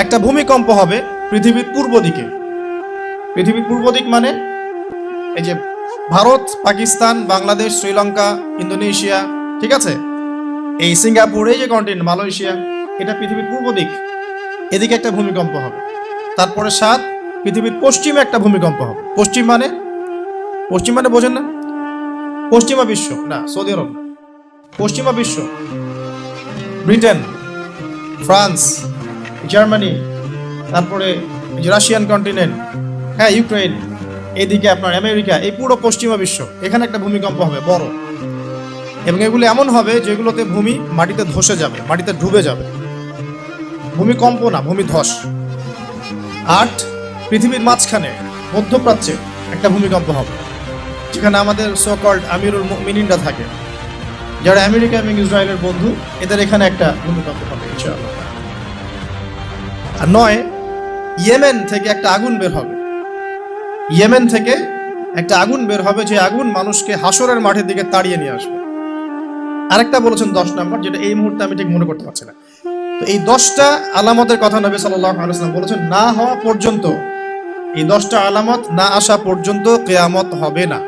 একটা ভূমিকম্প হবে পৃথিবীর পূর্ব দিকে। পৃথিবীর পূর্ব দিক মানে এই যে ভারত, পাকিস্তান, বাংলাদেশ, শ্রীলঙ্কা, ইন্দোনেশিয়া, ঠিক আছে, এই সিঙ্গাপুর, এই যে কন্টিনেন্ট মালয়েশিয়া, এটা পৃথিবীর পূর্ব দিক। এদিকে একটা ভূমিকম্প হবে। তারপরে 7 পৃথিবীর পশ্চিমে একটা ভূমিকম্প হবে। পশ্চিম মানে বোঝেন না? পশ্চিমা বিশ্ব না, সৌদি আরব না, পশ্চিমা বিশ্ব, ব্রিটেন, ফ্রান্স, জার্মানি, তারপরে রাশিয়ান কন্টিনেন্ট, হ্যাঁ, ইউক্রেন, এইদিকে আপনার আমেরিকা, এই পুরো পশ্চিমা বিশ্ব, এখানে একটা ভূমিকম্প হবে বড়। এবং এগুলো এমন হবে যেগুলোতে ভূমি মাটিতে ধসে যাবে, মাটিতে ডুবে যাবে। ভূমিকম্প না, ভূমিধস। 8 পৃথিবীর মাঝখানে মধ্যপ্রাচ্যে একটা ভূমিকম্প হবে, যেখানে আমাদের সো-কল্ড আমিরুল মুমিনিনরা থাকে, যারা আমেরিকা এবং ইসরায়েলের বন্ধু, এদের এখানে একটা ভূমিকম্প হবে ইনশাআল্লাহ। আর 9 ইয়েমেন থেকে একটা আগুন বের হবে। ইয়েমেন থেকে একটা আগুন বের হবে, যে আগুন মানুষকে হাসরের মাঠের দিকে তাড়িয়ে নিয়ে আসবে। আরেকটা বলেছেন 10 নম্বর, যেটা এই মুহূর্তে আমি ঠিক মনে করতে পারছি না। তো এই 10টা আলামতের কথা নবী সাল্লাল্লাহু আলাইহি ওয়াসাল্লাম বলেছেন, না হওয়া পর্যন্ত, এই 10টা আলামত না আসা পর্যন্ত কিয়ামত হবে না।